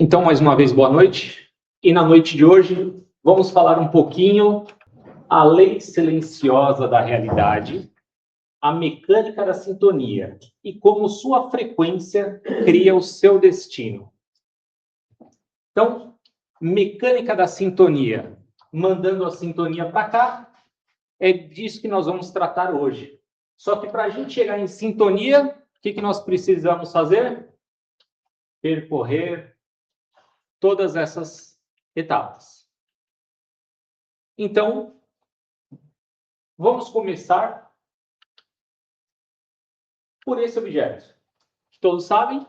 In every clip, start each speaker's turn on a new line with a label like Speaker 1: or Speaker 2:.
Speaker 1: Então, mais uma vez, boa noite. E na noite de hoje, vamos falar um pouquinho a lei silenciosa da realidade, a mecânica da sintonia e como sua frequência cria o seu destino. Então, mecânica da sintonia, mandando a sintonia para cá, é disso que nós vamos tratar hoje. Só que para a gente chegar em sintonia, o que nós precisamos fazer? Percorrer todas essas etapas. Então, vamos começar por esse objeto, que todos sabem,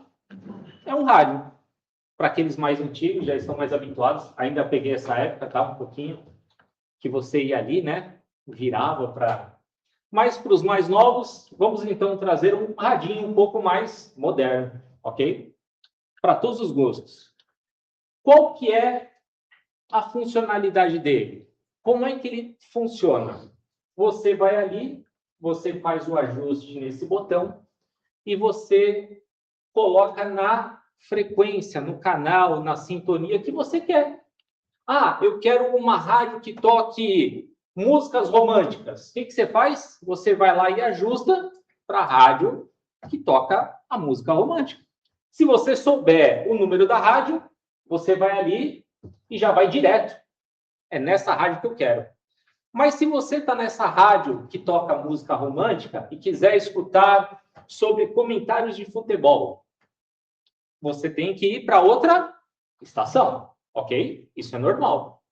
Speaker 1: é um rádio. Para aqueles mais antigos, já estão mais habituados, ainda peguei essa época, tá? Um pouquinho, que você ia ali, né? Virava para... Mas para os mais novos, vamos então trazer um radinho um pouco mais moderno, ok? Para todos os gostos. Qual que é a funcionalidade dele? Como é que ele funciona? Você vai ali, você faz o ajuste nesse botão e você coloca na frequência, no canal, na sintonia que você quer. Ah, eu quero uma rádio que toque músicas românticas. O que você faz? Você vai lá e ajusta para a rádio que toca a música romântica. Se você souber o número da rádio, você vai ali e já vai direto. É nessa rádio que eu quero. Mas se você está nessa rádio que toca música romântica e quiser escutar sobre comentários de futebol, você tem que ir para outra estação, ok? Isso é normal.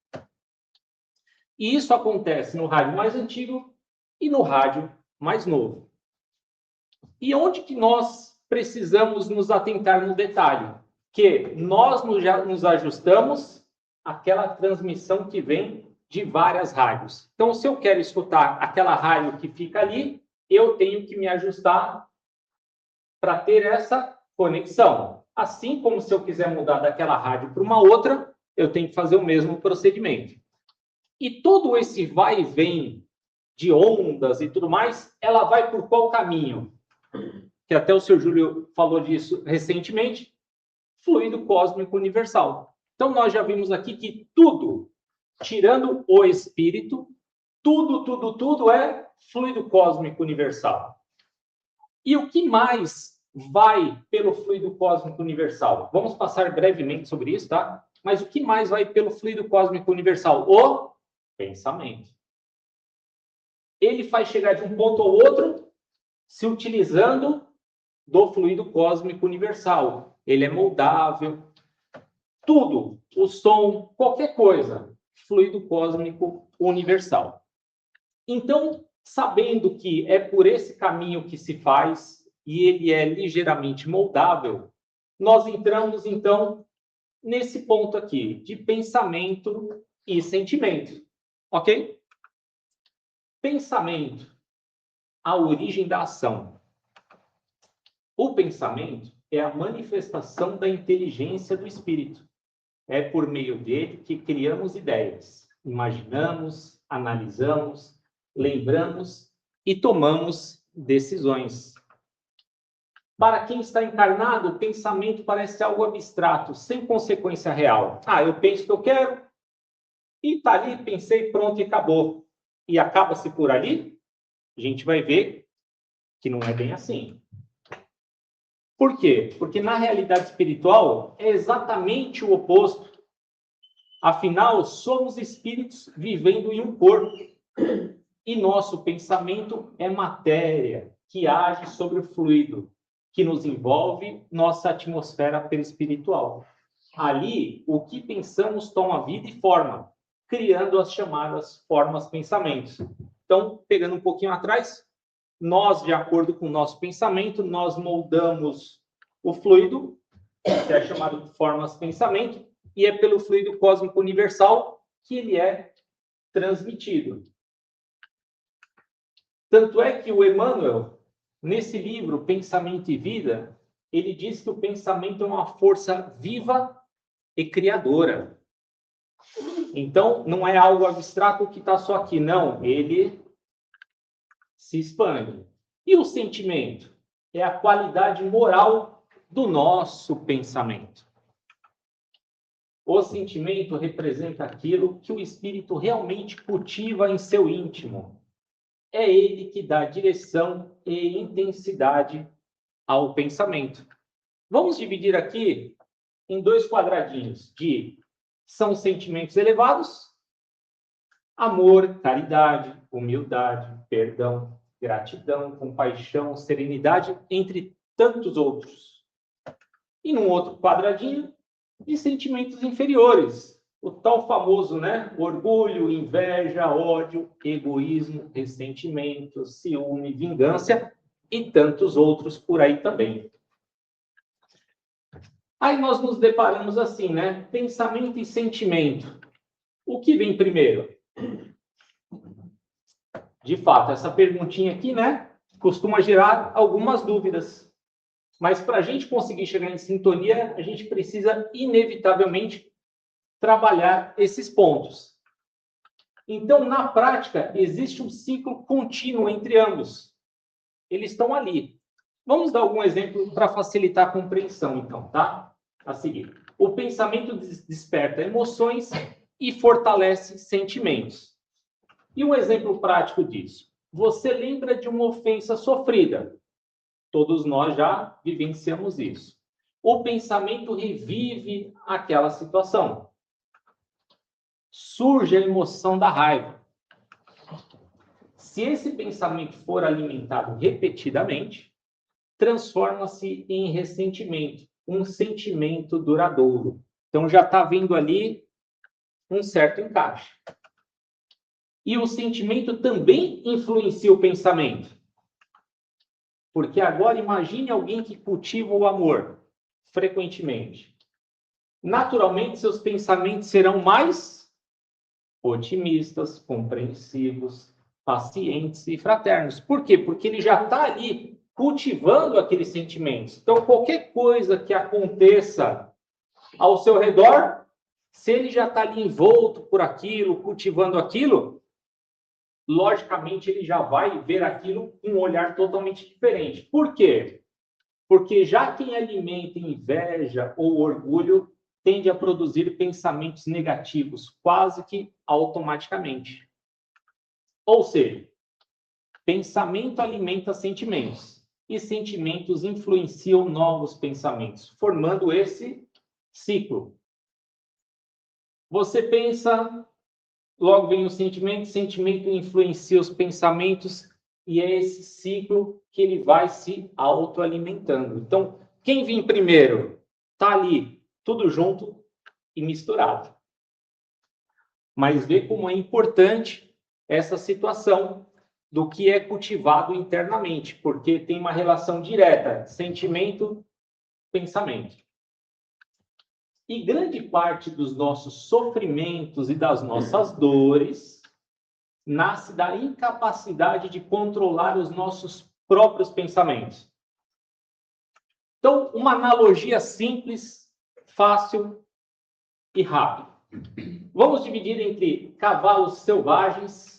Speaker 1: E isso acontece no rádio mais antigo e no rádio mais novo. E onde que nós precisamos nos atentar no detalhe? Que nós nos ajustamos àquela transmissão que vem de várias rádios. Então, se eu quero escutar aquela rádio que fica ali, eu tenho que me ajustar para ter essa conexão. Assim como se eu quiser mudar daquela rádio para uma outra, eu tenho que fazer o mesmo procedimento. E todo esse vai e vem de ondas e tudo mais, ela vai por qual caminho? Que até o seu Júlio falou disso recentemente, fluido cósmico universal. Então, nós já vimos aqui que tudo, tirando o espírito, tudo é fluido cósmico universal. E o que mais vai pelo fluido cósmico universal? Vamos passar brevemente sobre isso, tá? Mas o que mais vai pelo fluido cósmico universal? O pensamento. Ele faz chegar de um ponto ao outro se utilizando do fluido cósmico universal. Ele é moldável. Tudo, o som, qualquer coisa, fluido cósmico universal. Então, sabendo que é por esse caminho que se faz e ele é ligeiramente moldável, nós entramos, então, nesse ponto aqui, de pensamento e sentimento. Ok? Pensamento, a origem da ação. O pensamento é a manifestação da inteligência do espírito. É por meio dele que criamos ideias, imaginamos, analisamos, lembramos e tomamos decisões. Para quem está encarnado, o pensamento parece algo abstrato, sem consequência real. Ah, eu penso que eu quero, e está ali, pensei, pronto, e acabou. E acaba-se por ali? A gente vai ver que não é bem assim. Por quê? Porque na realidade espiritual é exatamente o oposto. Afinal, somos espíritos vivendo em um corpo. E nosso pensamento é matéria que age sobre o fluido, que nos envolve nossa atmosfera perispiritual. Ali, o que pensamos toma vida e forma, criando as chamadas formas-pensamentos. Então, pegando um pouquinho atrás, nós, de acordo com o nosso pensamento, nós moldamos o fluido, que é chamado de formas-pensamento, e é pelo fluido cósmico universal que ele é transmitido. Tanto é que o Emmanuel, nesse livro, Pensamento e Vida, ele diz que o pensamento é uma força viva e criadora. Então, não é algo abstrato que está só aqui, não. Ele se expande. E o sentimento? É a qualidade moral do nosso pensamento. O sentimento representa aquilo que o espírito realmente cultiva em seu íntimo. É ele que dá direção e intensidade ao pensamento. Vamos dividir aqui em 2 quadradinhos de são sentimentos elevados, amor, caridade, humildade, perdão, gratidão, compaixão, serenidade, entre tantos outros. E num outro quadradinho de sentimentos inferiores, o tal famoso, né? Orgulho, inveja, ódio, egoísmo, ressentimento, ciúme, vingança e tantos outros por aí também. Aí nós nos deparamos assim, né? Pensamento e sentimento. O que vem primeiro? De fato, essa perguntinha aqui, né? Costuma gerar algumas dúvidas. Mas para a gente conseguir chegar em sintonia, a gente precisa, inevitavelmente, trabalhar esses pontos. Então, na prática, existe um ciclo contínuo entre ambos. Eles estão ali. Vamos dar algum exemplo para facilitar a compreensão, então, tá? A seguir. O pensamento desperta emoções e fortalece sentimentos. E um exemplo prático disso. Você lembra de uma ofensa sofrida. Todos nós já vivenciamos isso. O pensamento revive aquela situação. Surge a emoção da raiva. Se esse pensamento for alimentado repetidamente, transforma-se em ressentimento, um sentimento duradouro. Então já está vendo ali um certo encaixe. E o sentimento também influencia o pensamento. Porque agora imagine alguém que cultiva o amor frequentemente. Naturalmente, seus pensamentos serão mais otimistas, compreensivos, pacientes e fraternos. Por quê? Porque ele já está ali cultivando aqueles sentimentos. Então, qualquer coisa que aconteça ao seu redor, se ele já está ali envolto por aquilo, cultivando aquilo, logicamente ele já vai ver aquilo com um olhar totalmente diferente. Por quê? Porque já quem alimenta inveja ou orgulho tende a produzir pensamentos negativos quase que automaticamente. Ou seja, pensamento alimenta sentimentos e sentimentos influenciam novos pensamentos, formando esse ciclo. Você pensa, logo vem o sentimento influencia os pensamentos e é esse ciclo que ele vai se autoalimentando. Então, quem vem primeiro? Está ali, tudo junto e misturado. Mas vê como é importante essa situação do que é cultivado internamente, porque tem uma relação direta, sentimento-pensamento. E grande parte dos nossos sofrimentos e das nossas dores nasce da incapacidade de controlar os nossos próprios pensamentos. Então, uma analogia simples, fácil e rápida. Vamos dividir entre cavalos selvagens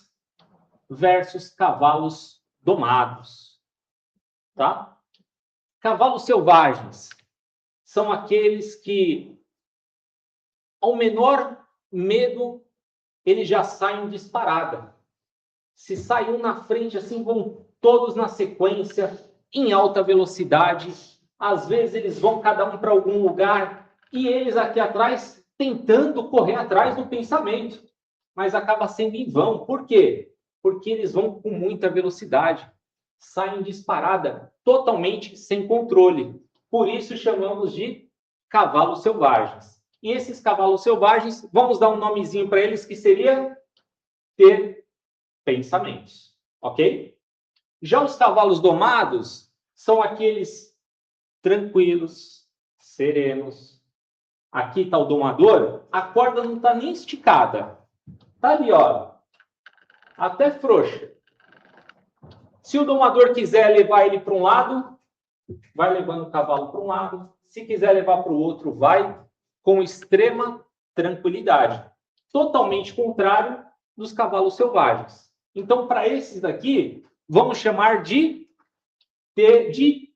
Speaker 1: versus cavalos domados. Tá? Cavalos selvagens são aqueles que, ao menor medo, eles já saem disparada. Se sai um na frente, assim, vão todos na sequência, em alta velocidade. Às vezes eles vão cada um para algum lugar e eles aqui atrás tentando correr atrás do pensamento. Mas acaba sendo em vão. Por quê? Porque eles vão com muita velocidade. Saem disparada, totalmente sem controle. Por isso chamamos de cavalos selvagens. E esses cavalos selvagens, vamos dar um nomezinho para eles, que seria ter pensamentos, ok? Já os cavalos domados são aqueles tranquilos, serenos. Aqui está o domador, a corda não está nem esticada. Está ali, ó, até frouxa. Se o domador quiser levar ele para um lado, vai levando o cavalo para um lado. Se quiser levar para o outro, vai com extrema tranquilidade. Totalmente contrário dos cavalos selvagens. Então, para esses daqui, vamos chamar de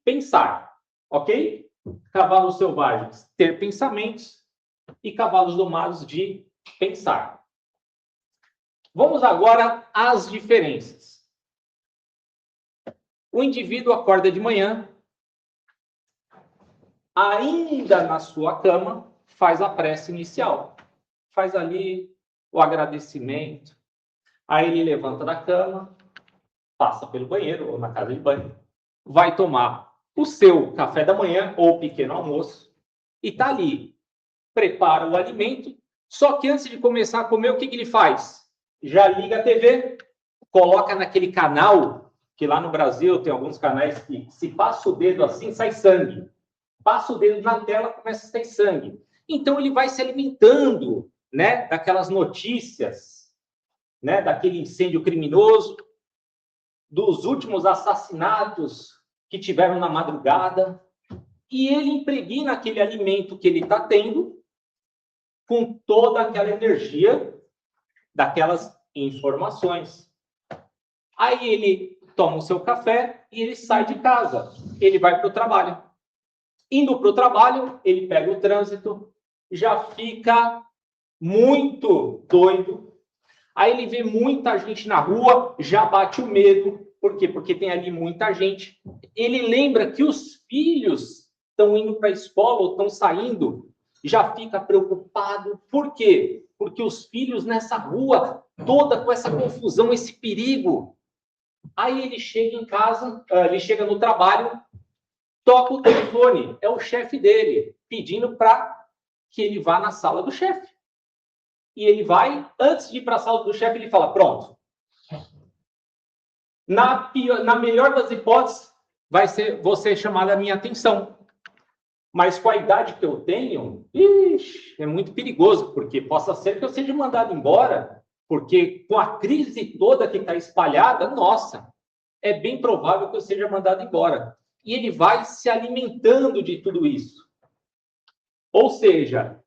Speaker 1: pensar, ok? Cavalos selvagens, ter pensamentos. e cavalos domados de pensar. Vamos agora às diferenças. O indivíduo acorda de manhã, ainda na sua cama, faz a prece inicial. Faz ali o agradecimento. Aí ele levanta da cama, passa pelo banheiro ou na casa de banho, vai tomar o seu café da manhã ou pequeno almoço e está ali, prepara o alimento, só que antes de começar a comer, o que ele faz? Já liga a TV, coloca naquele canal, que lá no Brasil tem alguns canais que se passa o dedo assim, sai sangue. Passa o dedo na tela, começa a sair sangue. Então ele vai se alimentando, né, daquelas notícias, né, daquele incêndio criminoso, dos últimos assassinatos que tiveram na madrugada, e ele impregna aquele alimento que ele está tendo com toda aquela energia daquelas informações. Aí ele toma o seu café e ele sai de casa. Ele vai para o trabalho. Indo para o trabalho, ele pega o trânsito, já fica muito doido. Aí ele vê muita gente na rua, já bate o medo. Por quê? Porque tem ali muita gente. Ele lembra que os filhos estão indo para a escola ou estão saindo, já fica preocupado. Por quê? Porque os filhos nessa rua, toda com essa confusão, esse perigo. Aí ele chega em casa, ele chega no trabalho, toca o telefone, é o chefe dele, pedindo para que ele vá na sala do chefe. E ele vai, antes de ir para a sala do chefe, ele fala, pronto. Na melhor das hipóteses, vou ser chamada a minha atenção. Mas com a idade que eu tenho, é muito perigoso, porque possa ser que eu seja mandado embora, porque com a crise toda que está espalhada, nossa, é bem provável que eu seja mandado embora. E ele vai se alimentando de tudo isso. Ou seja,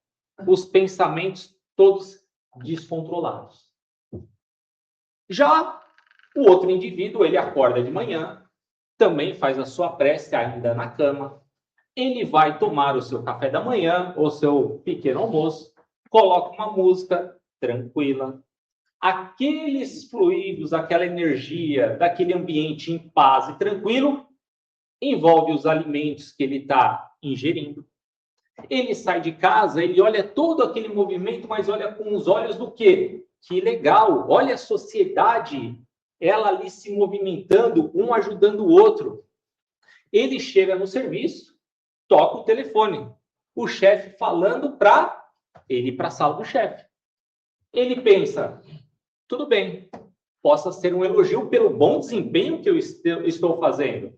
Speaker 1: os pensamentos todos descontrolados. Já o outro indivíduo, ele acorda de manhã, também faz a sua prece ainda na cama, ele vai tomar o seu café da manhã, ou seu pequeno almoço, coloca uma música tranquila. Aqueles fluidos, aquela energia daquele ambiente em paz e tranquilo, envolve os alimentos que ele está ingerindo. Ele sai de casa, ele olha todo aquele movimento, mas olha com os olhos do quê? Que legal, olha a sociedade, ela ali se movimentando, um ajudando o outro. Ele chega no serviço, toca o telefone. O chefe falando para ele ir para a sala do chefe. Ele pensa, tudo bem, possa ser um elogio pelo bom desempenho que eu estou fazendo.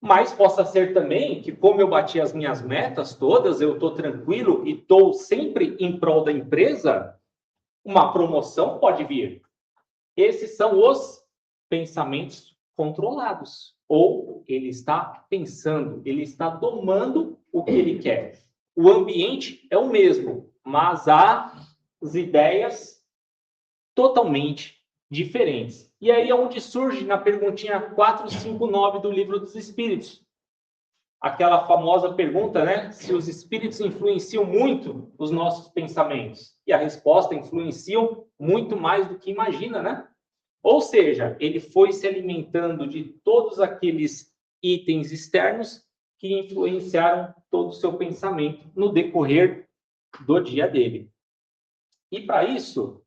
Speaker 1: Mas possa ser também que, como eu bati as minhas metas todas, eu estou tranquilo e estou sempre em prol da empresa, uma promoção pode vir. Esses são os pensamentos controlados. Ou ele está pensando, ele está domando o que ele quer. O ambiente é o mesmo, mas há as ideias totalmente diferentes. E aí é onde surge na perguntinha 459 do Livro dos Espíritos. Aquela famosa pergunta, né? Se os espíritos influenciam muito os nossos pensamentos. E a resposta, influenciam muito mais do que imagina, né? Ou seja, ele foi se alimentando de todos aqueles itens externos que influenciaram todo o seu pensamento no decorrer do dia dele. E para isso,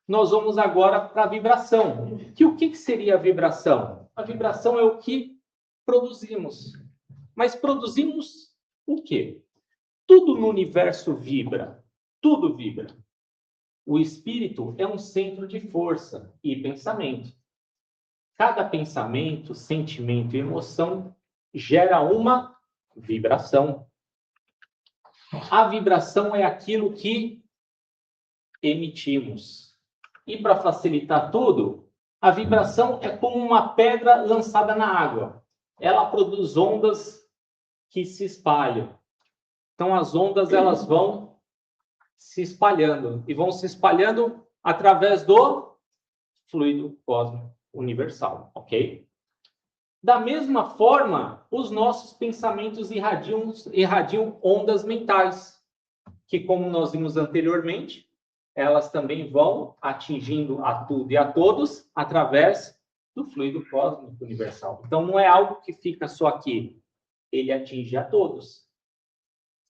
Speaker 1: nós vamos agora para a vibração. O que seria a vibração? A vibração é o que produzimos. Mas produzimos o quê? Tudo no universo vibra. Tudo vibra. O espírito é um centro de força e pensamento. Cada pensamento, sentimento e emoção gera uma vibração. A vibração é aquilo que emitimos. E para facilitar tudo, a vibração é como uma pedra lançada na água. Ela produz ondas que se espalham. Então as ondas elas vão se espalhando e vão se espalhando através do fluido cósmico universal, ok? Da mesma forma, os nossos pensamentos irradiam ondas mentais, que, como nós vimos anteriormente, elas também vão atingindo a tudo e a todos através do fluido cósmico universal. Então, não é algo que fica só aqui. Ele atinge a todos.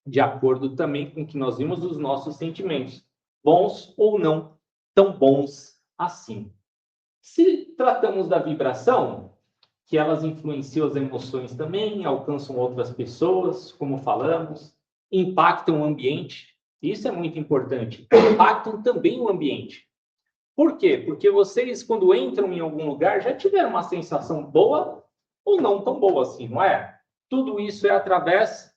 Speaker 1: De acordo também com o que nós vimos dos nossos sentimentos. Bons ou não tão bons assim. Se tratamos da vibração, que elas influenciam as emoções também, alcançam outras pessoas, como falamos, impactam o ambiente. Isso é muito importante. Impactam também o ambiente. Por quê? Porque vocês, quando entram em algum lugar, já tiveram uma sensação boa ou não tão boa assim, não é? Tudo isso é através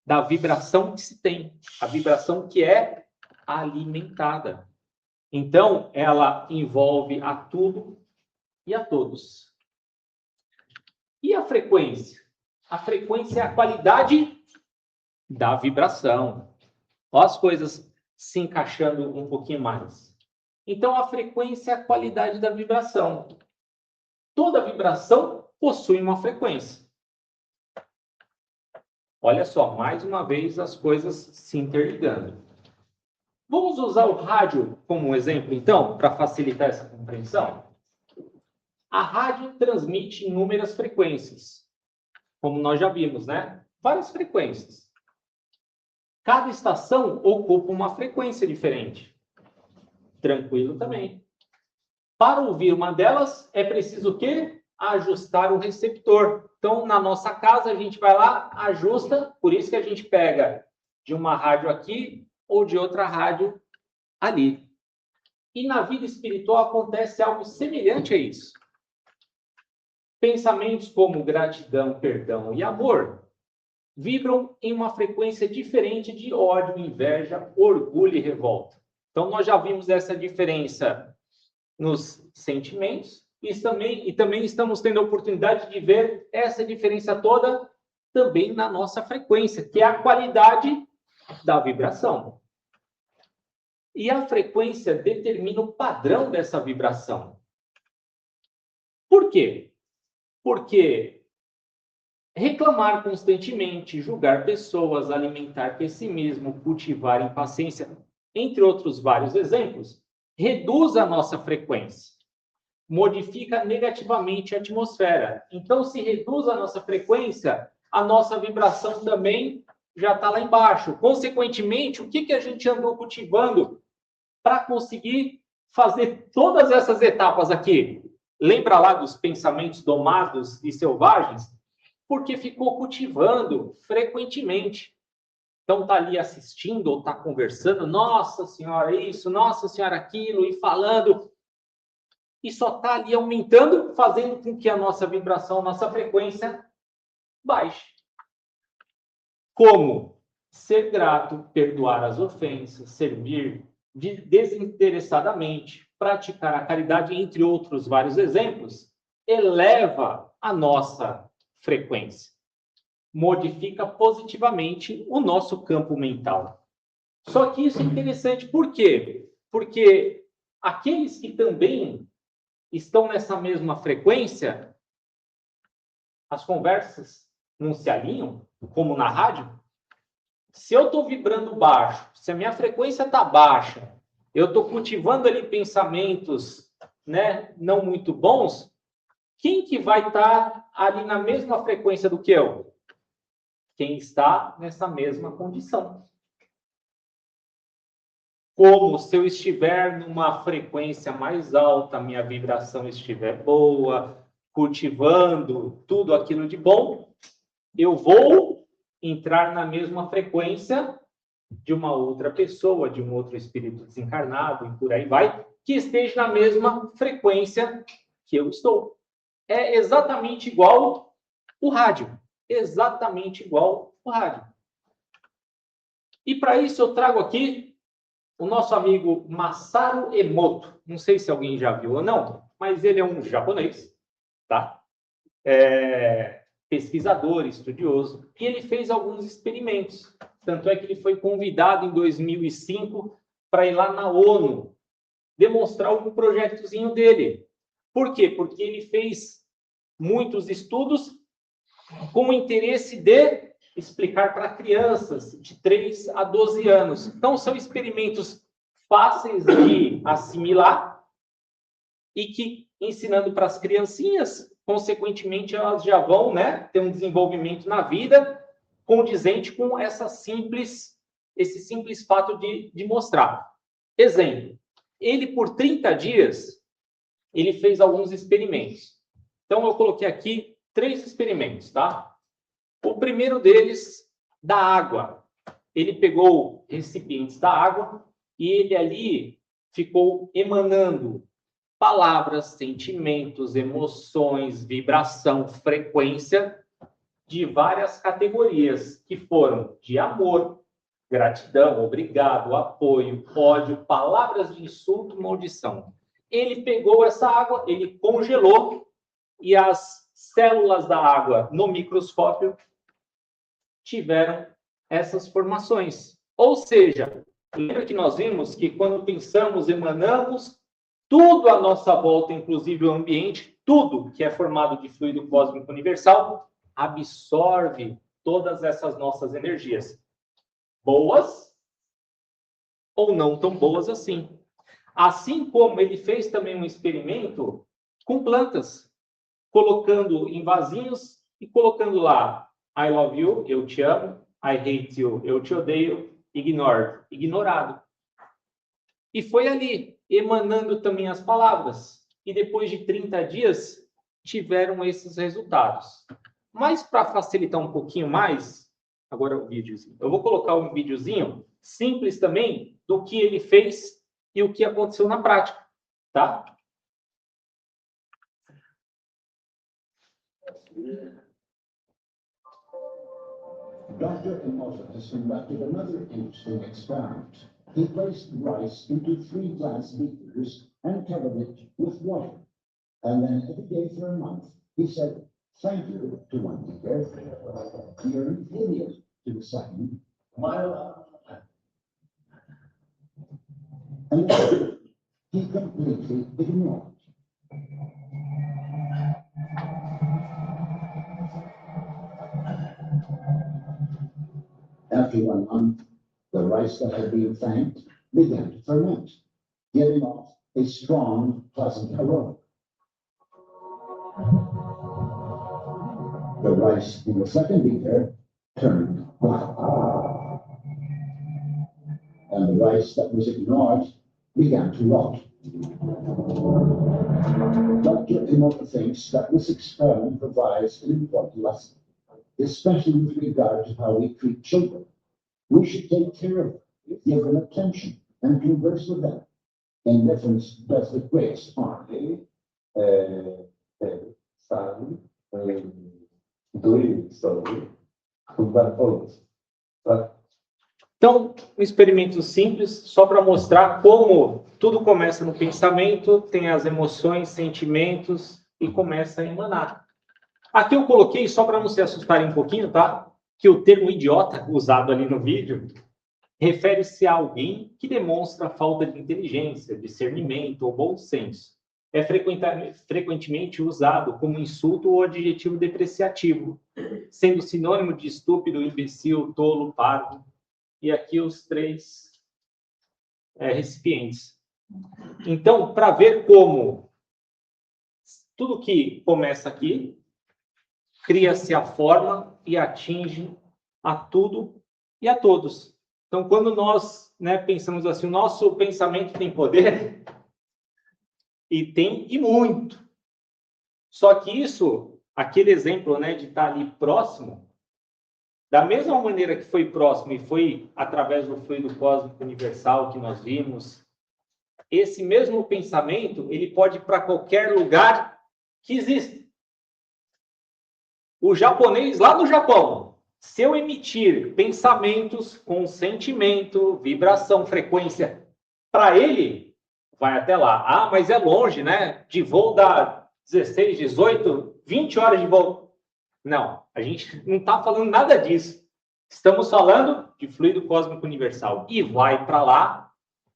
Speaker 1: da vibração que se tem, a vibração que é alimentada. Então, ela envolve a tudo e a todos. E a frequência? A frequência é a qualidade da vibração. Olha as coisas se encaixando um pouquinho mais. Então, a frequência é a qualidade da vibração. Toda vibração possui uma frequência. Olha só, mais uma vez as coisas se interligando. Vamos usar o rádio como exemplo, então, para facilitar essa compreensão? A rádio transmite inúmeras frequências, como nós já vimos, né? Várias frequências. Cada estação ocupa uma frequência diferente. Tranquilo também. Para ouvir uma delas, é preciso o quê? Ajustar o receptor. Então, na nossa casa, a gente vai lá, ajusta, por isso que a gente pega de uma rádio aqui ou de outra rádio ali. E na vida espiritual acontece algo semelhante a isso. Pensamentos como gratidão, perdão e amor vibram em uma frequência diferente de ódio, inveja, orgulho e revolta. Então, nós já vimos essa diferença nos sentimentos e também estamos tendo a oportunidade de ver essa diferença toda também na nossa frequência, que é a qualidade da vibração. E a frequência determina o padrão dessa vibração. Por quê? Porque reclamar constantemente, julgar pessoas, alimentar pessimismo, cultivar impaciência, entre outros vários exemplos, reduz a nossa frequência, modifica negativamente a atmosfera. Então, se reduz a nossa frequência, a nossa vibração também já está lá embaixo. Consequentemente, o que a gente andou cultivando para conseguir fazer todas essas etapas aqui? Lembra lá dos pensamentos domados e selvagens? Porque ficou cultivando frequentemente. Então, está ali assistindo ou está conversando, nossa senhora isso, nossa senhora aquilo, e falando. E só está ali aumentando, fazendo com que a nossa vibração, a nossa frequência baixe. Como? Ser grato, perdoar as ofensas, servir desinteressadamente, praticar a caridade, entre outros vários exemplos, eleva a nossa frequência. Modifica positivamente o nosso campo mental. Só que isso é interessante, por quê? Porque aqueles que também estão nessa mesma frequência, as conversas não se alinham, como na rádio. Se eu estou vibrando baixo, se a minha frequência está baixa, eu estou cultivando ali pensamentos, né, não muito bons, quem que vai estar ali na mesma frequência do que eu? Quem está nessa mesma condição. Como se eu estiver numa frequência mais alta, a minha vibração estiver boa, cultivando tudo aquilo de bom, eu vou entrar na mesma frequência de uma outra pessoa, de um outro espírito desencarnado, e por aí vai, que esteja na mesma frequência que eu estou. É exatamente igual o rádio. Exatamente igual o rádio. E para isso eu trago aqui o nosso amigo Masaru Emoto. Não sei se alguém já viu ou não, mas ele é um japonês, tá? Pesquisador, estudioso, e ele fez alguns experimentos. Tanto é que ele foi convidado em 2005 para ir lá na ONU demonstrar algum projetozinho dele. Por quê? Porque ele fez muitos estudos com o interesse de explicar para crianças de 3 a 12 anos. Então, são experimentos fáceis de assimilar e que, ensinando para as criancinhas, consequentemente, elas já vão, né, ter um desenvolvimento na vida condizente com esse simples fato de mostrar. Exemplo, ele, por 30 dias, ele fez alguns experimentos. Então, eu coloquei aqui 3 experimentos, tá? O primeiro deles, da água. Ele pegou recipientes da água e ele ali ficou emanando palavras, sentimentos, emoções, vibração, frequência de várias categorias, que foram de amor, gratidão, obrigado, apoio, ódio, palavras de insulto, maldição. Ele pegou essa água, ele congelou e as células da água no microscópio tiveram essas formações. Ou seja, lembra que nós vimos que quando pensamos, emanamos, tudo à nossa volta, inclusive o ambiente, tudo que é formado de fluido cósmico universal, absorve todas essas nossas energias. Boas ou não tão boas assim. Assim como ele fez também um experimento com plantas, colocando em vasinhos e colocando lá I love you, eu te amo, I hate you, eu te odeio, ignored, ignorado. E foi ali, emanando também as palavras. E depois de 30 dias, tiveram esses resultados. Mas para facilitar um pouquinho mais, agora o videozinho. Eu vou colocar um videozinho simples também do que ele fez e o que aconteceu na prática, tá?
Speaker 2: Dr. Emoto has conducted another interesting experiment. He placed rice into 3 glass beakers and covered it with water. And then every day for a month, he said, "Thank you" to one beaker, "You're an idiot" to the second, and then he completely ignored. After 1 month, the rice that had been thanked began to ferment, giving off a strong, pleasant aroma. The rice in the second beaker turned black. And the rice that was ignored began to rot. Dr. Emoto thinks that this experiment provides an important lesson, especially with regard to how we treat children. We should take care of them, give them attention, and converse with them. Indifference does the greatest harm.
Speaker 1: Então, um experimento simples, só para mostrar como tudo começa no pensamento, tem as emoções, sentimentos e começa a emanar. Aqui eu coloquei, só para não se assustarem um pouquinho, tá? Que o termo idiota, usado ali no vídeo, refere-se a alguém que demonstra falta de inteligência, discernimento ou bom senso. É frequentemente usado como insulto ou adjetivo depreciativo, sendo sinônimo de estúpido, imbecil, tolo, parvo. E aqui os 3 recipientes. Então, para ver como tudo que começa aqui, cria-se a forma e atinge a tudo e a todos. Então, quando nós pensamos assim, o nosso pensamento tem poder, e tem e muito. Só que isso, aquele exemplo de estar ali próximo, da mesma maneira que foi próximo e foi através do fluido cósmico universal que nós vimos, esse mesmo pensamento, ele pode ir para qualquer lugar que existe. O japonês, lá no Japão, se eu emitir pensamentos com sentimento, vibração, frequência, para ele, vai até lá. Ah, mas é longe, né? De voo dá 16, 18, 20 horas de voo. Não, a gente não está falando nada disso. Estamos falando de fluido cósmico universal. E vai para lá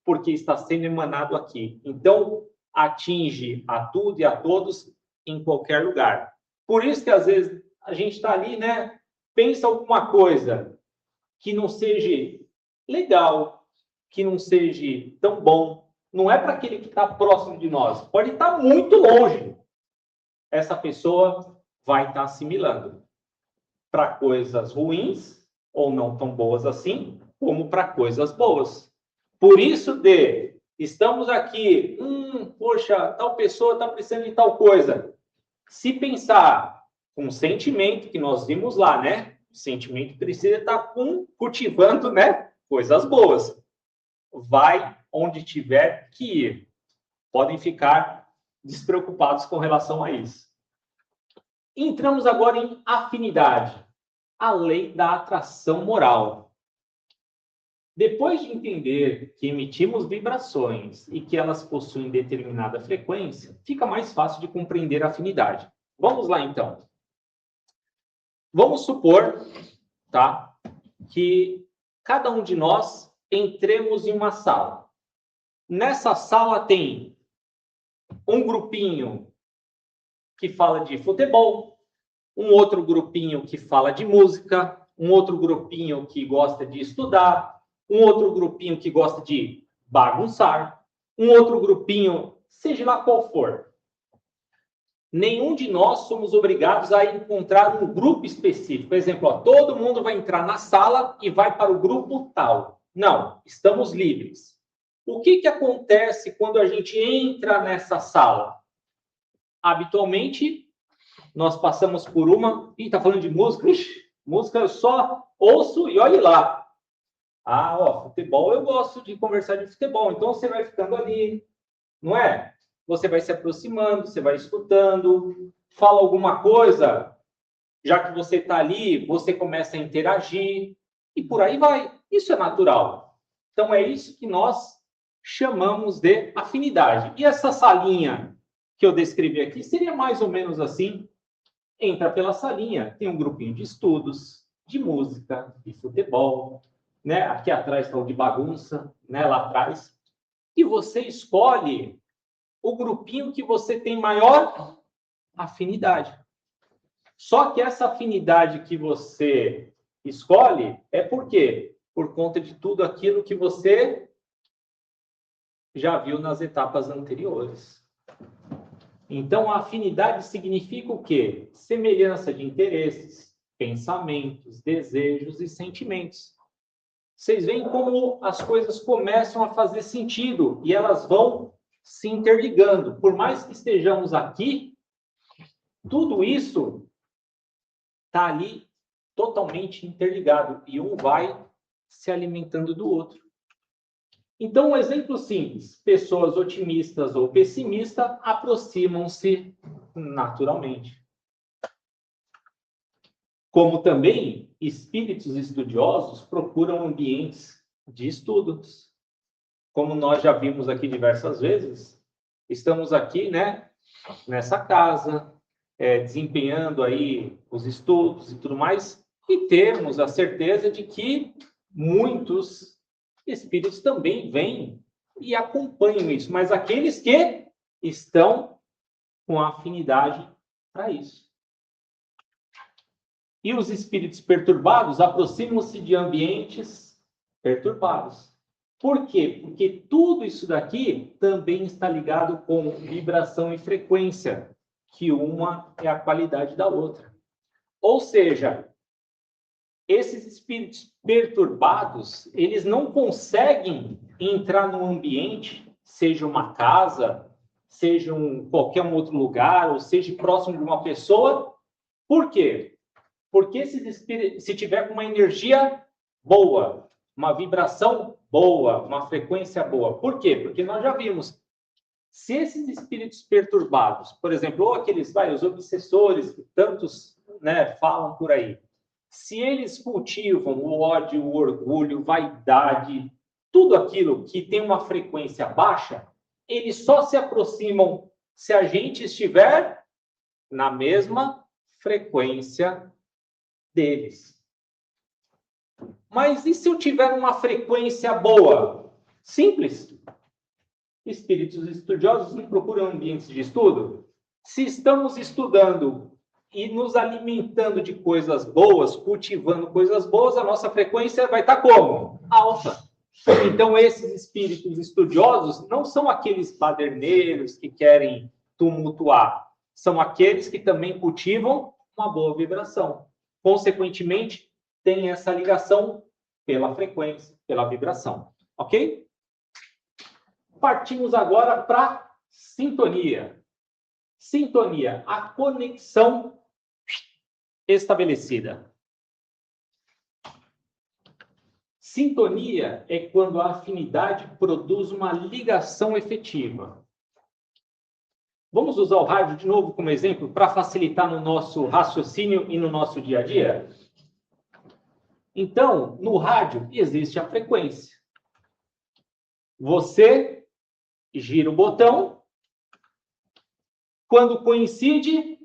Speaker 1: porque está sendo emanado aqui. Então, atinge a tudo e a todos em qualquer lugar. Por isso que, às vezes, a gente está ali, pensa alguma coisa que não seja legal, que não seja tão bom, não é para aquele que está próximo de nós, pode estar muito longe. Essa pessoa vai estar assimilando para coisas ruins, ou não tão boas assim, como para coisas boas. Por isso estamos aqui, poxa, tal pessoa está precisando de tal coisa. Se pensar com um sentimento que nós vimos lá, né? O sentimento precisa estar cultivando, né? Coisas boas. Vai onde tiver que ir. Podem ficar despreocupados com relação a isso. Entramos agora em afinidade, a lei da atração moral. Depois de entender que emitimos vibrações e que elas possuem determinada frequência, fica mais fácil de compreender a afinidade. Vamos lá, então. Vamos supor, tá, que cada um de nós entremos em uma sala. Nessa sala tem um grupinho que fala de futebol, um outro grupinho que fala de música, um outro grupinho que gosta de estudar, um outro grupinho que gosta de bagunçar, um outro grupinho, seja lá qual for. Nenhum de nós somos obrigados a encontrar um grupo específico. Por exemplo, todo mundo vai entrar na sala e vai para o grupo tal. Não, estamos livres. O que acontece quando a gente entra nessa sala? Habitualmente, nós passamos por uma... Ih, tá falando de música? Ixi, música eu só ouço e olhe lá. Futebol, eu gosto de conversar de futebol. Então, você vai ficando ali, não é? Você vai se aproximando, você vai escutando, fala alguma coisa, já que você está ali, você começa a interagir, e por aí vai. Isso é natural. Então, é isso que nós chamamos de afinidade. E essa salinha que eu descrevi aqui seria mais ou menos assim. Entra pela salinha, tem um grupinho de estudos, de música, de futebol, né? Aqui atrás estão de bagunça, né? Lá atrás. E você escolhe o grupinho que você tem maior afinidade. Só que essa afinidade que você escolhe é por quê? Por conta de tudo aquilo que você já viu nas etapas anteriores. Então, a afinidade significa o quê? Semelhança de interesses, pensamentos, desejos e sentimentos. Vocês veem como as coisas começam a fazer sentido e elas vão se interligando. Por mais que estejamos aqui, tudo isso está ali totalmente interligado e um vai se alimentando do outro. Então, um exemplo simples: pessoas otimistas ou pessimistas aproximam-se naturalmente. Como também espíritos estudiosos procuram ambientes de estudos. Como nós já vimos aqui diversas vezes, estamos aqui, né, nessa casa, desempenhando aí os estudos e tudo mais, e temos a certeza de que muitos espíritos também vêm e acompanham isso, mas aqueles que estão com afinidade para isso. E os espíritos perturbados aproximam-se de ambientes perturbados. Por quê? Porque tudo isso daqui também está ligado com vibração e frequência, que uma é a qualidade da outra. Ou seja, esses espíritos perturbados, eles não conseguem entrar num ambiente, seja uma casa, seja qualquer outro lugar, ou seja próximo de uma pessoa. Por quê? Porque esses espíritos, se tiver uma energia boa, uma vibração boa, uma frequência boa. Por quê? Porque nós já vimos, se esses espíritos perturbados, por exemplo, ou aqueles, os obsessores, que tantos, né, falam por aí, se eles cultivam o ódio, o orgulho, vaidade, tudo aquilo que tem uma frequência baixa, eles só se aproximam se a gente estiver na mesma frequência deles. Mas e se eu tiver uma frequência boa? Simples. Espíritos estudiosos não procuram ambientes de estudo? Se estamos estudando e nos alimentando de coisas boas, cultivando coisas boas, a nossa frequência vai estar como? Alta. Então, esses espíritos estudiosos não são aqueles baderneiros que querem tumultuar, são aqueles que também cultivam uma boa vibração. Consequentemente, tem essa ligação pela frequência, pela vibração. Ok? Partimos agora para sintonia. Sintonia, a conexão estabelecida. Sintonia é quando a afinidade produz uma ligação efetiva. Vamos usar o rádio de novo como exemplo para facilitar no nosso raciocínio e no nosso dia a dia? Então, no rádio existe a frequência. Você gira o botão, quando coincide,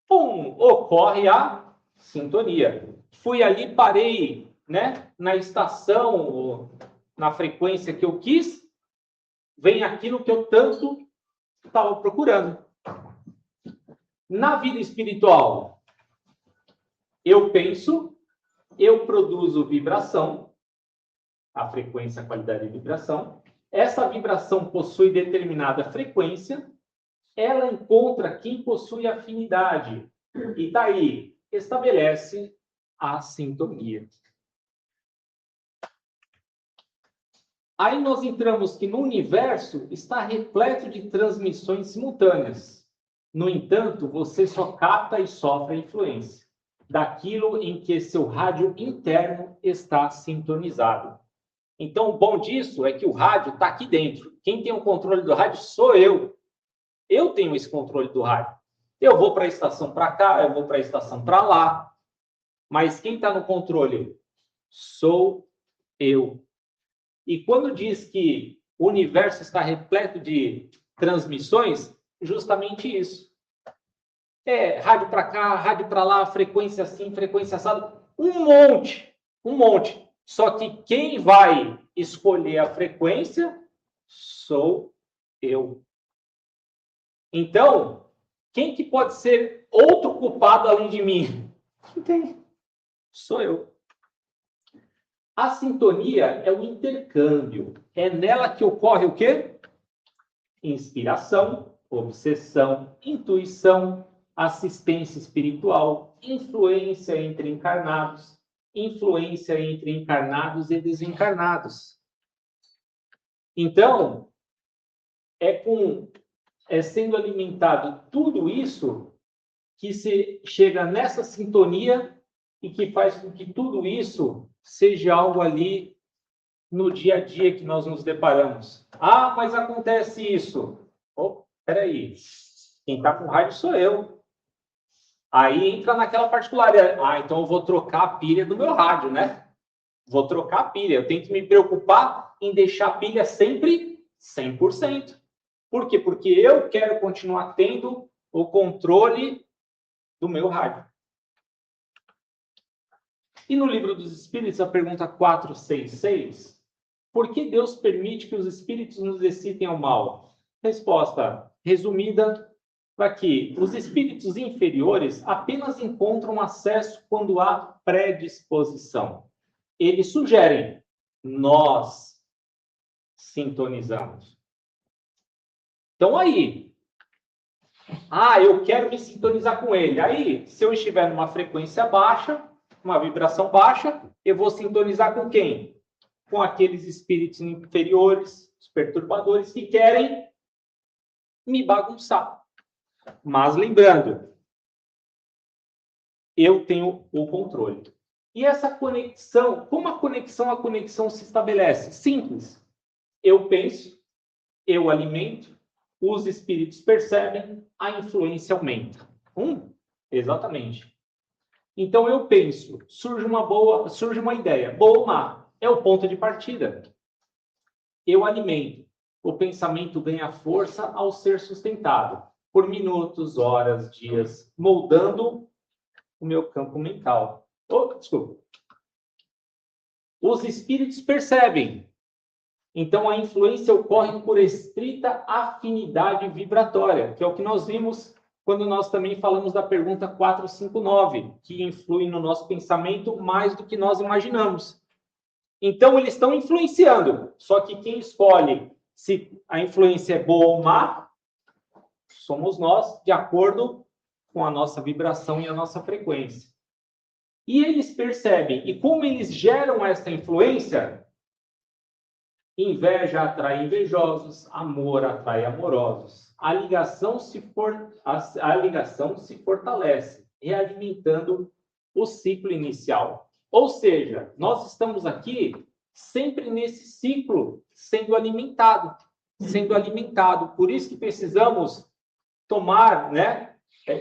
Speaker 1: pum, ocorre a sintonia. Fui ali, parei, né, na estação, na frequência que eu quis, vem aquilo que eu tanto estava procurando. Na vida espiritual, eu penso, eu produzo vibração, a frequência, a qualidade de vibração. Essa vibração possui determinada frequência, ela encontra quem possui afinidade, e daí estabelece a sintonia. Aí nós entramos que no universo está repleto de transmissões simultâneas. No entanto, você só capta e sofre a influência daquilo em que seu rádio interno está sintonizado. Então, o bom disso é que o rádio está aqui dentro. Quem tem o controle do rádio sou eu. Eu tenho esse controle do rádio. Eu vou para a estação para cá, eu vou para a estação para lá. Mas quem está no controle sou eu. E quando diz que o universo está repleto de transmissões, justamente isso. É rádio para cá, rádio para lá, frequência assim, frequência assada, um monte. Só que quem vai escolher a frequência sou eu. Então, quem que pode ser outro culpado além de mim? Não tem. Sou eu. A sintonia é o intercâmbio. É nela que ocorre o quê? Inspiração, obsessão, intuição, assistência espiritual, influência entre encarnados e desencarnados. Então, é sendo alimentado tudo isso que se chega nessa sintonia e que faz com que tudo isso seja algo ali no dia a dia que nós nos deparamos. Ah, mas acontece isso. Oh, peraí. Quem está com rádio sou eu. Aí entra naquela particularidade. Ah, então eu vou trocar a pilha do meu rádio, né? Vou trocar a pilha. Eu tenho que me preocupar em deixar a pilha sempre 100%. Por quê? Porque eu quero continuar tendo o controle do meu rádio. E no Livro dos Espíritos, a pergunta 466, por que Deus permite que os espíritos nos excitem ao mal? Resposta resumida, para que os espíritos inferiores apenas encontram acesso quando há predisposição. Eles sugerem, nós sintonizamos. Então aí, eu quero me sintonizar com ele. Aí, se eu estiver numa frequência baixa, uma vibração baixa, eu vou sintonizar com quem? Com aqueles espíritos inferiores, os perturbadores, que querem me bagunçar. Mas lembrando, eu tenho o controle. E essa conexão, como a conexão se estabelece? Simples. Eu penso, eu alimento, os espíritos percebem, a influência aumenta. Exatamente. Então eu penso, surge uma ideia, boa ou má, é o ponto de partida. Eu alimento, o pensamento ganha força ao ser sustentado, por minutos, horas, dias, moldando o meu campo mental. Desculpa. Os espíritos percebem. Então a influência ocorre por estrita afinidade vibratória, que é o que nós vimos quando nós também falamos da pergunta 459, que influi no nosso pensamento mais do que nós imaginamos. Então, eles estão influenciando, só que quem escolhe se a influência é boa ou má, somos nós, de acordo com a nossa vibração e a nossa frequência. E eles percebem, e como eles geram essa influência, inveja atrai invejosos, amor atrai amorosos. A ligação se fortalece, realimentando o ciclo inicial. Ou seja, nós estamos aqui sempre nesse ciclo sendo alimentado. Por isso que precisamos tomar,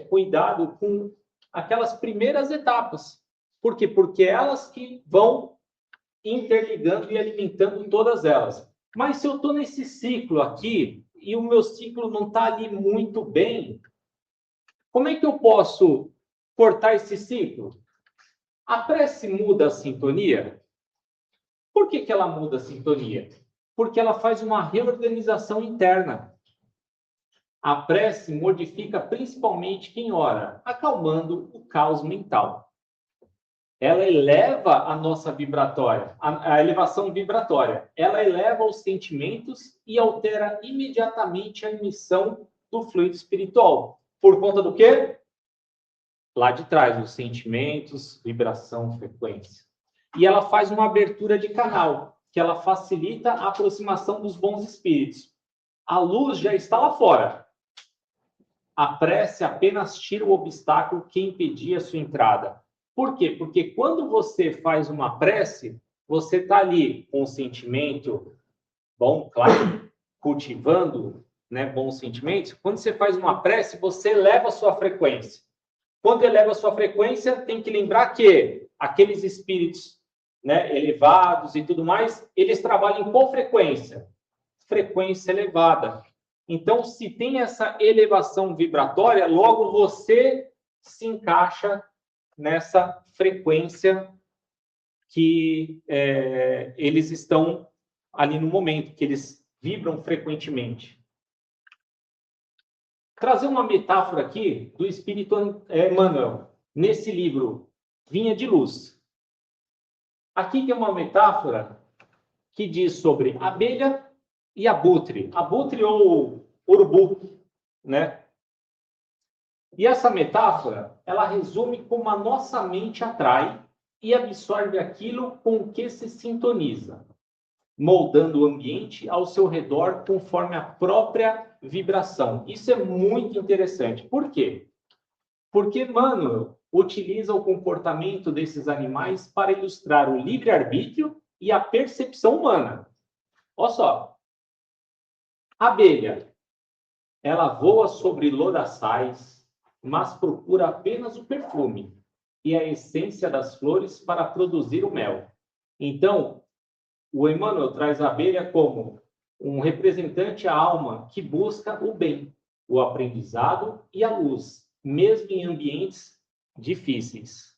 Speaker 1: cuidado com aquelas primeiras etapas. Por quê? Porque elas que vão interligando e alimentando todas elas. Mas se eu estou nesse ciclo aqui e o meu ciclo não está ali muito bem, como é que eu posso cortar esse ciclo? A prece muda a sintonia? Por que ela muda a sintonia? Porque ela faz uma reorganização interna. A prece modifica principalmente quem ora, acalmando o caos mental. Ela eleva a nossa vibratória, a elevação vibratória. Ela eleva os sentimentos e altera imediatamente a emissão do fluido espiritual. Por conta do quê? Lá de trás, os sentimentos, vibração, frequência. E ela faz uma abertura de canal, que ela facilita a aproximação dos bons espíritos. A luz já está lá fora. A prece apenas tira o obstáculo que impedia a sua entrada. Por quê? Porque quando você faz uma prece, você está ali com um sentimento bom, claro, cultivando, bons sentimentos. Quando você faz uma prece, você eleva a sua frequência. Quando eleva a sua frequência, tem que lembrar que aqueles espíritos elevados e tudo mais, eles trabalham com frequência. Frequência elevada. Então, se tem essa elevação vibratória, logo você se encaixa nessa frequência que eles estão ali no momento, que eles vibram frequentemente. Trazer uma metáfora aqui do Espírito Emmanuel, nesse livro, Vinha de Luz. Aqui tem uma metáfora que diz sobre abelha e abutre. Abutre ou urubu, E essa metáfora, ela resume como a nossa mente atrai e absorve aquilo com o que se sintoniza, moldando o ambiente ao seu redor conforme a própria vibração. Isso é muito interessante. Por quê? Porque Emmanuel utiliza o comportamento desses animais para ilustrar o livre-arbítrio e a percepção humana. Olha só. A abelha, ela voa sobre lodaçais, mas procura apenas o perfume e a essência das flores para produzir o mel. Então, o Emmanuel traz a abelha como um representante à alma que busca o bem, o aprendizado e a luz, mesmo em ambientes difíceis.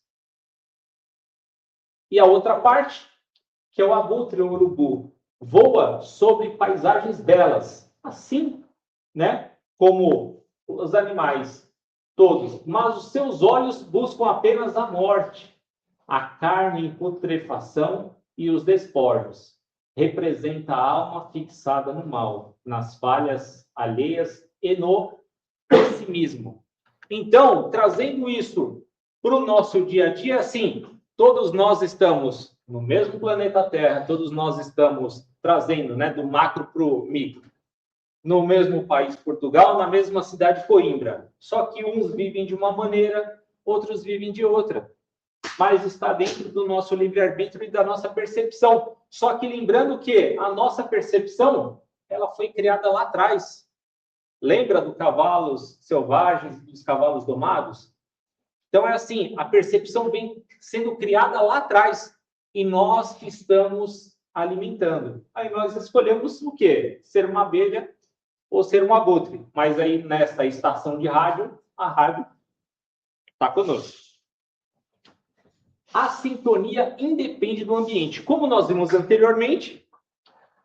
Speaker 1: E a outra parte, que é o abutre, o urubu, voa sobre paisagens belas, assim, como os animais todos, mas os seus olhos buscam apenas a morte, a carne em putrefação e os despojos. Representa a alma fixada no mal, nas falhas alheias e no pessimismo. Então, trazendo isso para o nosso dia a dia, sim, todos nós estamos no mesmo planeta Terra, todos nós estamos trazendo, do macro para o micro. No mesmo país, Portugal, na mesma cidade, Coimbra. Só que uns vivem de uma maneira, outros vivem de outra. Mas está dentro do nosso livre-arbítrio e da nossa percepção. Só que lembrando que a nossa percepção, ela foi criada lá atrás. Lembra dos cavalos selvagens, dos cavalos domados? Então é assim, a percepção vem sendo criada lá atrás. E nós que estamos alimentando. Aí nós escolhemos o quê? Ser uma abelha ou ser um abutre. Mas aí, nessa estação de rádio, a rádio está conosco. A sintonia independe do ambiente. Como nós vimos anteriormente,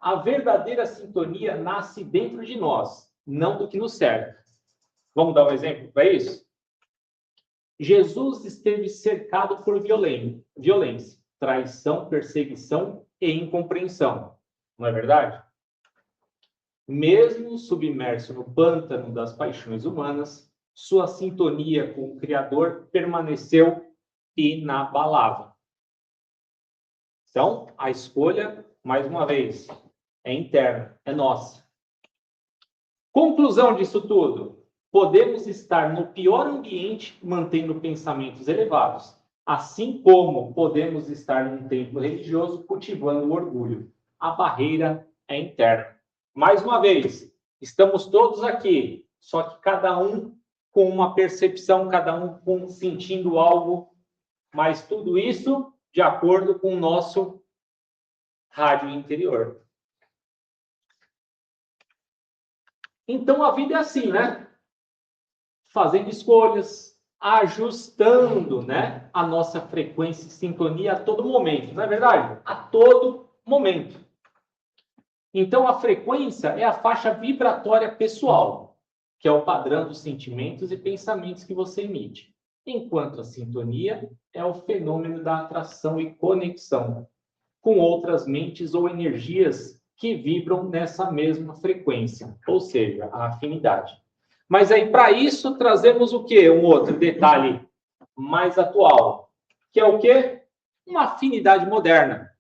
Speaker 1: a verdadeira sintonia nasce dentro de nós, não do que nos serve. Vamos dar um exemplo para isso? Jesus esteve cercado por violência, traição, perseguição e incompreensão. Não é verdade? Mesmo submerso no pântano das paixões humanas, sua sintonia com o Criador permaneceu inabalável. Então, a escolha, mais uma vez, é interna, é nossa. Conclusão disso tudo. Podemos estar no pior ambiente mantendo pensamentos elevados, assim como podemos estar num templo religioso cultivando o orgulho. A barreira é interna. Mais uma vez, estamos todos aqui, só que cada um com uma percepção, cada um sentindo algo, mas tudo isso de acordo com o nosso rádio interior. Então a vida é assim, né? Fazendo escolhas, ajustando, né, a nossa frequência e sintonia a todo momento, não é verdade? A todo momento. Então, a frequência é a faixa vibratória pessoal, que é o padrão dos sentimentos e pensamentos que você emite. Enquanto a sintonia é o fenômeno da atração e conexão com outras mentes ou energias que vibram nessa mesma frequência, ou seja, a afinidade. Mas aí, para isso, trazemos o quê? Um outro detalhe mais atual, que é o quê? Uma afinidade moderna.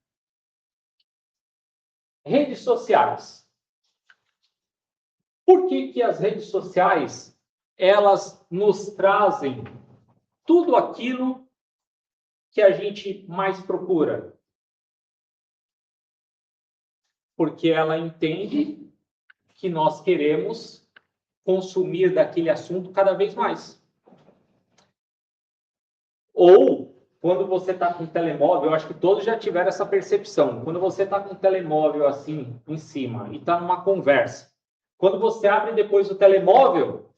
Speaker 1: Redes sociais. Por que as redes sociais, elas nos trazem tudo aquilo que a gente mais procura? Porque ela entende que nós queremos consumir daquele assunto cada vez mais. Ou, quando você está com o telemóvel, eu acho que todos já tiveram essa percepção. Quando você está com o telemóvel assim, em cima, e está numa conversa, quando você abre depois o telemóvel,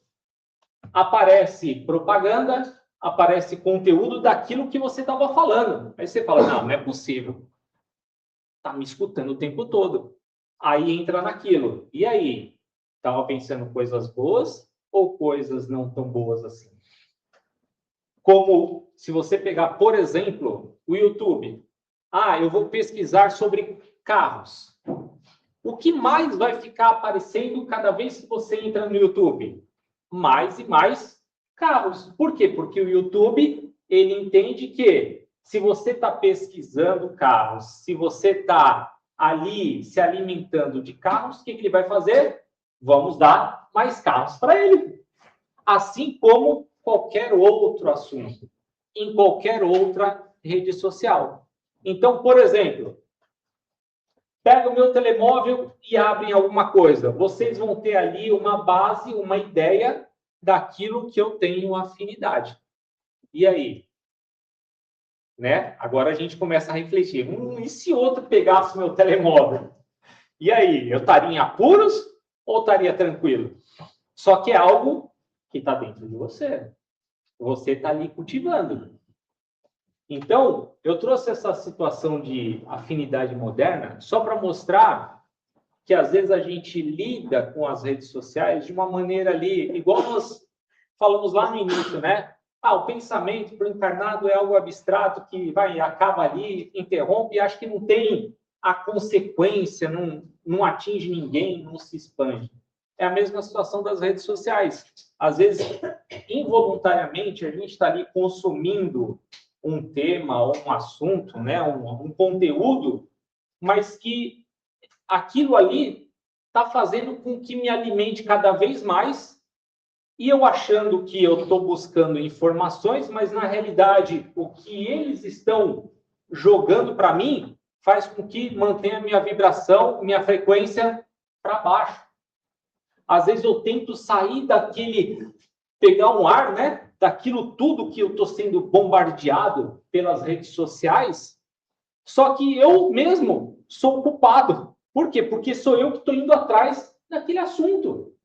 Speaker 1: aparece propaganda, aparece conteúdo daquilo que você estava falando. Aí você fala, não é possível. Está me escutando o tempo todo. Aí entra naquilo. E aí? Estava pensando coisas boas ou coisas não tão boas assim? Como se você pegar, por exemplo, o YouTube. Eu vou pesquisar sobre carros. O que mais vai ficar aparecendo cada vez que você entra no YouTube? Mais e mais carros. Por quê? Porque o YouTube, ele entende que se você está pesquisando carros, se você está ali se alimentando de carros, o que ele vai fazer? Vamos dar mais carros para ele. Assim como qualquer outro assunto, em qualquer outra rede social. Então, por exemplo, pega o meu telemóvel e abrem alguma coisa. Vocês vão ter ali uma base, uma ideia daquilo que eu tenho afinidade. E aí? Né? Agora a gente começa a refletir. E se outro pegasse o meu telemóvel? E aí? Eu estaria em apuros ou estaria tranquilo? Só que é algo que está dentro de você. Você está ali cultivando. Então, eu trouxe essa situação de afinidade moderna só para mostrar que, às vezes, a gente lida com as redes sociais de uma maneira ali, igual nós falamos lá no início, né? O pensamento para o encarnado é algo abstrato que acaba ali, interrompe e acha que não tem a consequência, não atinge ninguém, não se expande. É a mesma situação das redes sociais. Às vezes, involuntariamente, a gente está ali consumindo um tema ou um assunto, né, um conteúdo, mas que aquilo ali está fazendo com que me alimente cada vez mais e eu achando que eu estou buscando informações, mas na realidade o que eles estão jogando para mim faz com que mantenha minha vibração, minha frequência para baixo. Às vezes eu tento sair daquele, pegar um ar, né? Daquilo tudo que eu estou sendo bombardeado pelas redes sociais, só que eu mesmo sou culpado. Por quê? Porque sou eu que estou indo atrás daquele assunto.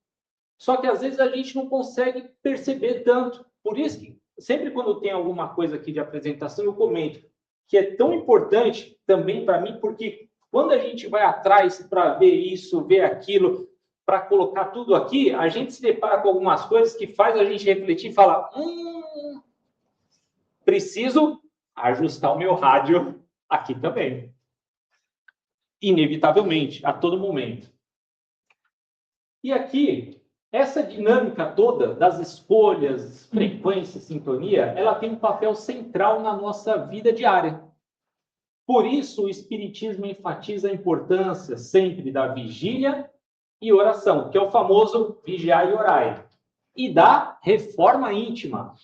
Speaker 1: Só que às vezes a gente não consegue perceber tanto. Por isso que sempre quando tem alguma coisa aqui de apresentação, eu comento que é tão importante também para mim, porque quando a gente vai atrás para ver isso, ver aquilo, para colocar tudo aqui, a gente se depara com algumas coisas que faz a gente refletir e falar, preciso ajustar o meu rádio aqui também. Inevitavelmente, a todo momento. E aqui, essa dinâmica toda das escolhas, frequência, sintonia, ela tem um papel central na nossa vida diária. Por isso, o Espiritismo enfatiza a importância sempre da vigília e oração, que é o famoso vigiai e orai, e da reforma íntima,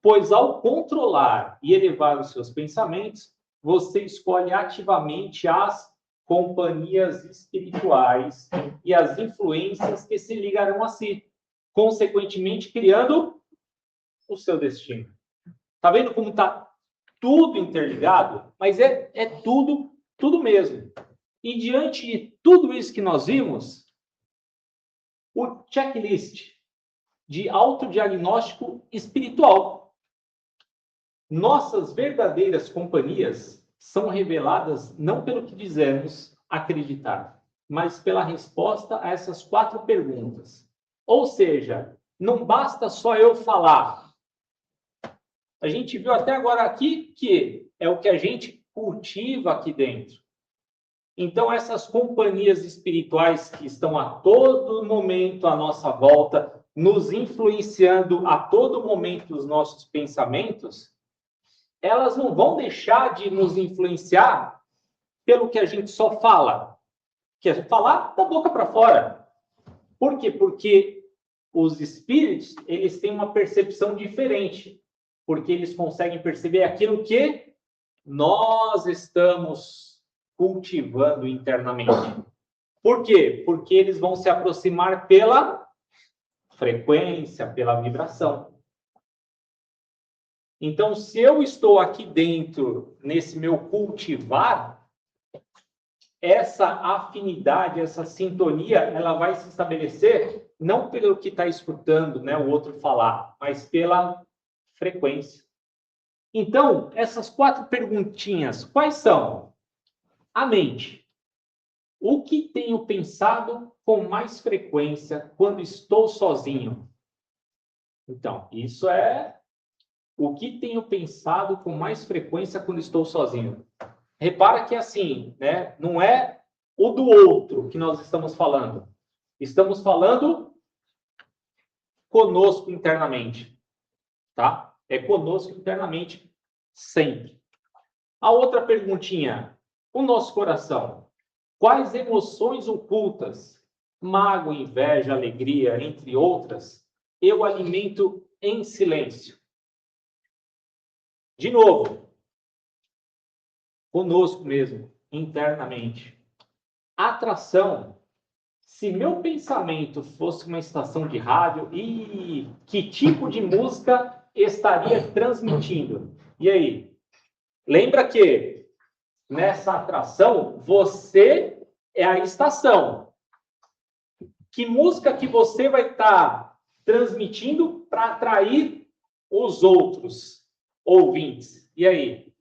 Speaker 1: pois ao controlar e elevar os seus pensamentos, você escolhe ativamente as companhias espirituais e as influências que se ligarão a si, consequentemente criando o seu destino. Tá vendo como tá tudo interligado? Mas é tudo mesmo. E diante de tudo isso que nós vimos, o checklist de autodiagnóstico espiritual. Nossas verdadeiras companhias são reveladas não pelo que dizemos acreditar, mas pela resposta a essas 4 perguntas. Ou seja, não basta só eu falar. A gente viu até agora aqui que é o que a gente cultiva aqui dentro. Então, essas companhias espirituais que estão a todo momento à nossa volta, nos influenciando a todo momento os nossos pensamentos, elas não vão deixar de nos influenciar pelo que a gente só fala, que é falar da boca para fora. Por quê? Porque os espíritos, eles têm uma percepção diferente, porque eles conseguem perceber aquilo que nós estamos cultivando internamente. Por quê? Porque eles vão se aproximar pela frequência, pela vibração. Então, se eu estou aqui dentro, nesse meu cultivar, essa afinidade, essa sintonia, ela vai se estabelecer não pelo que está escutando, né, o outro falar, mas pela frequência. Então, essas 4 perguntinhas, quais são? A mente. O que tenho pensado com mais frequência quando estou sozinho? Então, isso é o que tenho pensado com mais frequência quando estou sozinho. Repara que assim, né, não é o do outro que nós estamos falando. Estamos falando conosco internamente, tá? É conosco internamente sempre. A outra perguntinha, o nosso coração. Quais emoções ocultas, mágoa, inveja, alegria, entre outras, eu alimento em silêncio? De novo, conosco mesmo, internamente. Atração. Se meu pensamento fosse uma estação de rádio, e que tipo de música estaria transmitindo? E aí? Lembra que nessa atração, você é a estação. Que música que você vai estar transmitindo para atrair os outros ouvintes? E aí?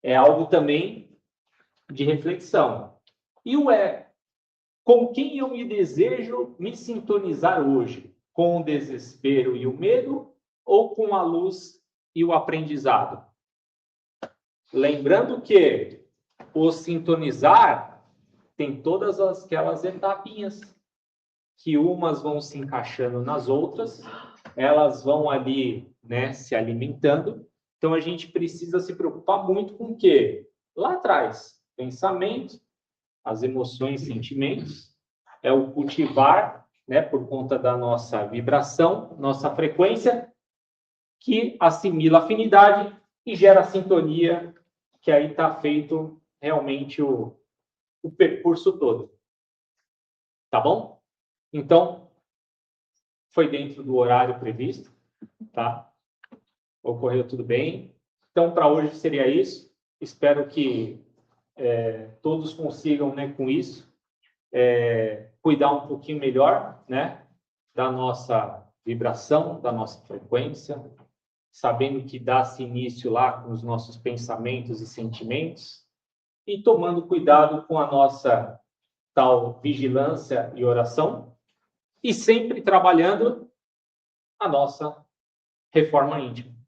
Speaker 1: É algo também de reflexão. E o com quem eu me desejo me sintonizar hoje? Com o desespero e o medo ou com a luz e o aprendizado? Lembrando que o sintonizar tem todas aquelas etapinhas que umas vão se encaixando nas outras, elas vão ali, né, se alimentando. Então a gente precisa se preocupar muito com o quê? Lá atrás, pensamento, as emoções, sentimentos, é o cultivar, né, por conta da nossa vibração, nossa frequência, que assimila afinidade e gera sintonia, que aí está feito realmente o percurso todo. Tá bom? Então, foi dentro do horário previsto, tá? Ocorreu tudo bem. Então, para hoje seria isso. Espero que todos consigam, né, com isso, cuidar um pouquinho melhor, né, da nossa vibração, da nossa frequência, sabendo que dá-se início lá com os nossos pensamentos e sentimentos, e tomando cuidado com a nossa tal vigilância e oração, e sempre trabalhando a nossa reforma íntima.